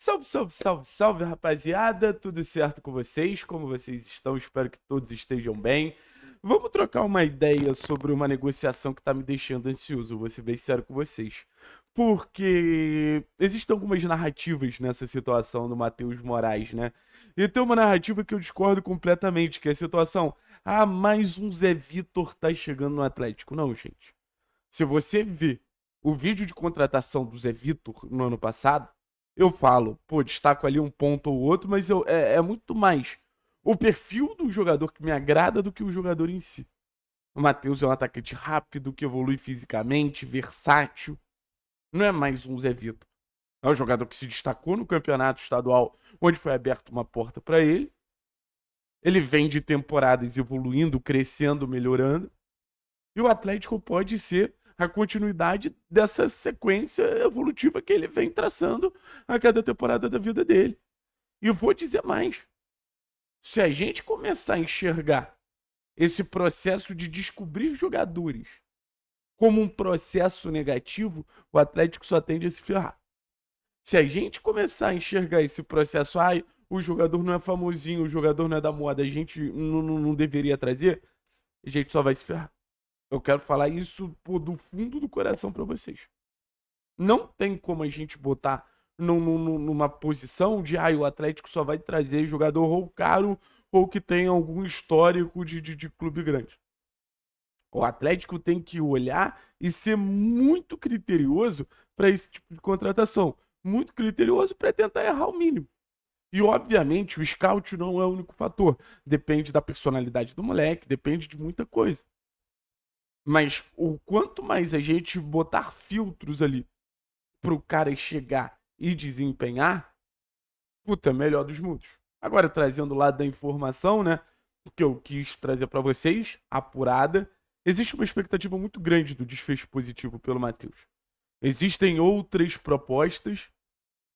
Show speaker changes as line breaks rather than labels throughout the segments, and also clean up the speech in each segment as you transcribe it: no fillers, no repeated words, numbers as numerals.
Salve, salve, salve, salve, rapaziada! Tudo certo com vocês? Como vocês estão? Espero que todos estejam bem. Vamos trocar uma ideia sobre uma negociação que tá me deixando ansioso, vou ser bem sincero com vocês. Porque existem algumas narrativas nessa situação do Matheus Moraes, né? E tem uma narrativa que eu discordo completamente, que é a situação: ah, mais um Zé Vitor tá chegando no Atlético. Não, gente. Se você vê o vídeo de contratação do Zé Vitor no ano passado, eu falo, pô, destaco ali um ponto ou outro, mas é muito mais o perfil do jogador que me agrada do que o jogador em si. O Matheus é um atacante rápido, que evolui fisicamente, versátil. Não é mais um Zé Vitor. É um jogador que se destacou no campeonato estadual, onde foi aberta uma porta para ele. Ele vem de temporadas evoluindo, crescendo, melhorando. E o Atlético pode ser a continuidade dessa sequência evolutiva que ele vem traçando a cada temporada da vida dele. E eu vou dizer mais. Se a gente começar a enxergar esse processo de descobrir jogadores como um processo negativo, o Atlético só tende a se ferrar. Se a gente começar a enxergar esse processo, o jogador não é famosinho, o jogador não é da moda, a gente não deveria trazer, a gente só vai se ferrar. Eu quero falar isso do fundo do coração pra vocês. Não tem como a gente botar numa posição de o Atlético só vai trazer jogador ou caro ou que tem algum histórico de clube grande. O Atlético tem que olhar e ser muito criterioso para esse tipo de contratação. Muito criterioso para tentar errar o mínimo. E, obviamente, o scout não é o único fator. Depende da personalidade do moleque, depende de muita coisa. Mas o quanto mais a gente botar filtros ali pro cara chegar e desempenhar, puta, melhor dos mundos. Agora, trazendo o lado da informação, né? Que eu quis trazer para vocês, apurada, existe uma expectativa muito grande do desfecho positivo pelo Matheus. Existem outras propostas,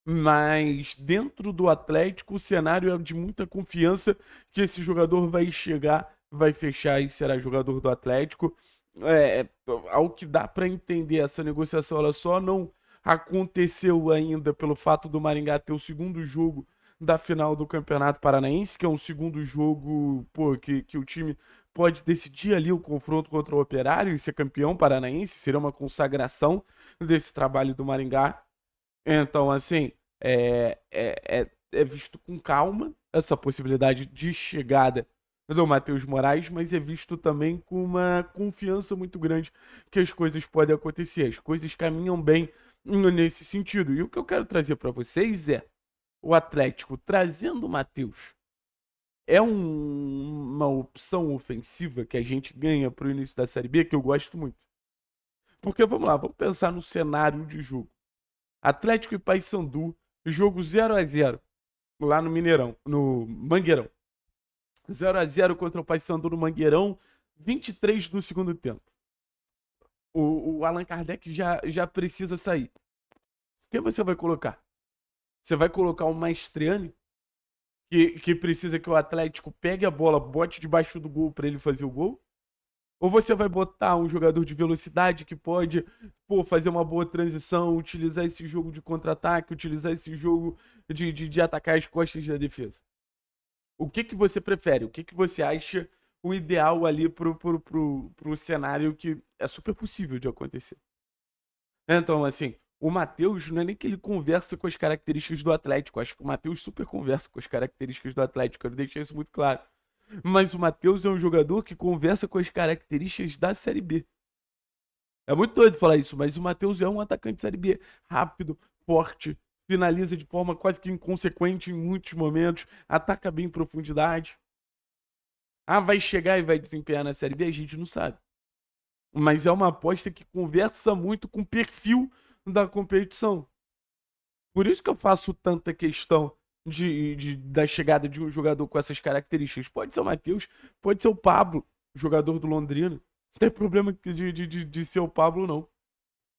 mas dentro do Atlético o cenário é de muita confiança que esse jogador vai chegar, vai fechar e será jogador do Atlético. Ao que dá para entender, essa negociação ela só não aconteceu ainda pelo fato do Maringá ter o segundo jogo da final do Campeonato Paranaense, que é um segundo jogo, pô, que o time pode decidir ali o confronto contra o Operário e ser campeão paranaense, seria uma consagração desse trabalho do Maringá. Então, assim, é visto com calma essa possibilidade de chegada do Matheus Moraes, mas é visto também com uma confiança muito grande que as coisas podem acontecer, as coisas caminham bem nesse sentido. E o que eu quero trazer para vocês é o Atlético trazendo o Matheus. É uma opção ofensiva que a gente ganha para o início da Série B que eu gosto muito. Porque vamos lá, vamos pensar no cenário de jogo. Atlético e Paysandu, jogo 0-0 lá no Mineirão, no Mangueirão. 0-0 contra o Paysandu no Mangueirão, 23 do segundo tempo. O Allan Kardec já precisa sair. Quem você vai colocar? Você vai colocar o Maestriani, que precisa que o Atlético pegue a bola, bote debaixo do gol para ele fazer o gol? Ou você vai botar um jogador de velocidade que pode, fazer uma boa transição, utilizar esse jogo de contra-ataque, utilizar esse jogo de atacar as costas da defesa? O que você prefere? O que você acha o ideal ali pro cenário que é super possível de acontecer? Então, assim, o Matheus não é nem que ele conversa com as características do Atlético. Acho que o Matheus super conversa com as características do Atlético. Eu deixei isso muito claro. Mas o Matheus é um jogador que conversa com as características da Série B. É muito doido falar isso, mas o Matheus é um atacante de Série B. Rápido, forte, finaliza de forma quase que inconsequente em muitos momentos, ataca bem em profundidade. Vai chegar e vai desempenhar na Série B? A gente não sabe. Mas é uma aposta que conversa muito com o perfil da competição. Por isso que eu faço tanta questão da chegada de um jogador com essas características. Pode ser o Matheus, pode ser o Pablo, jogador do Londrina. Não tem problema de ser o Pablo, não.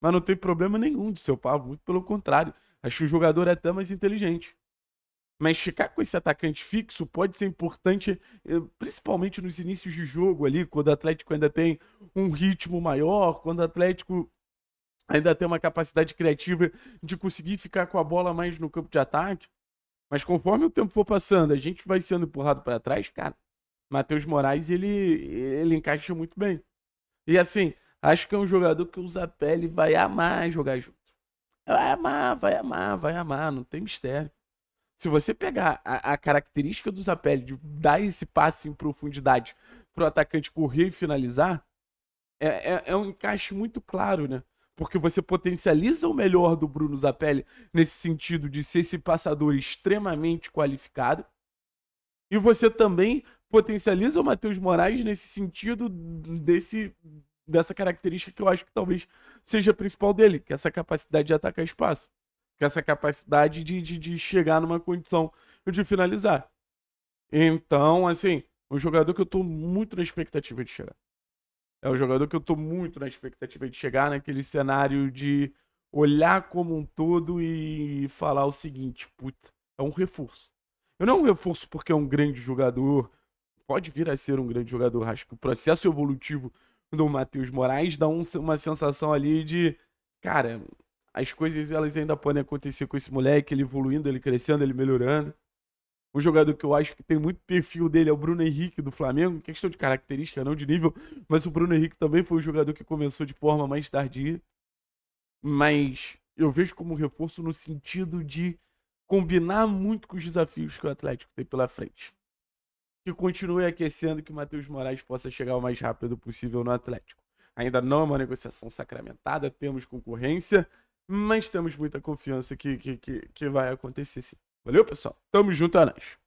Mas não tem problema nenhum de ser o Pablo, muito pelo contrário. Acho que o jogador é até mais inteligente. Mas ficar com esse atacante fixo pode ser importante, principalmente nos inícios de jogo ali, quando o Atlético ainda tem um ritmo maior, quando o Atlético ainda tem uma capacidade criativa de conseguir ficar com a bola mais no campo de ataque. Mas conforme o tempo for passando, a gente vai sendo empurrado para trás, cara. Matheus Moraes, ele encaixa muito bem. E assim, acho que é um jogador que o Zapelli vai amar jogar junto. Vai amar, vai amar, vai amar, não tem mistério. Se você pegar a característica do Zapelli de dar esse passe em profundidade pro atacante correr e finalizar, é um encaixe muito claro, né? Porque você potencializa o melhor do Bruno Zapelli nesse sentido de ser esse passador extremamente qualificado. E você também potencializa o Matheus Moraes nesse sentido dessa característica que eu acho que talvez seja a principal dele, que é essa capacidade de atacar espaço. Que é essa capacidade de chegar numa condição de finalizar. Então, assim, um jogador que eu tô muito na expectativa de chegar. É um jogador que eu tô muito na expectativa de chegar naquele cenário de olhar como um todo e falar o seguinte, puta, é um reforço. Eu não é um reforço porque é um grande jogador, pode vir a ser um grande jogador. Acho que o processo evolutivo do Matheus Moraes dá uma sensação ali de, cara, as coisas elas ainda podem acontecer com esse moleque, ele evoluindo, ele crescendo, ele melhorando. Um jogador que eu acho que tem muito perfil dele é o Bruno Henrique do Flamengo, questão de característica, não de nível, mas o Bruno Henrique também foi um jogador que começou de forma mais tardia. Mas eu vejo como um reforço no sentido de combinar muito com os desafios que o Atlético tem pela frente. Que continue aquecendo, que o Matheus Moraes possa chegar o mais rápido possível no Atlético. Ainda não é uma negociação sacramentada, temos concorrência, mas temos muita confiança que vai acontecer sim. Valeu, pessoal? Tamo junto, é nóis.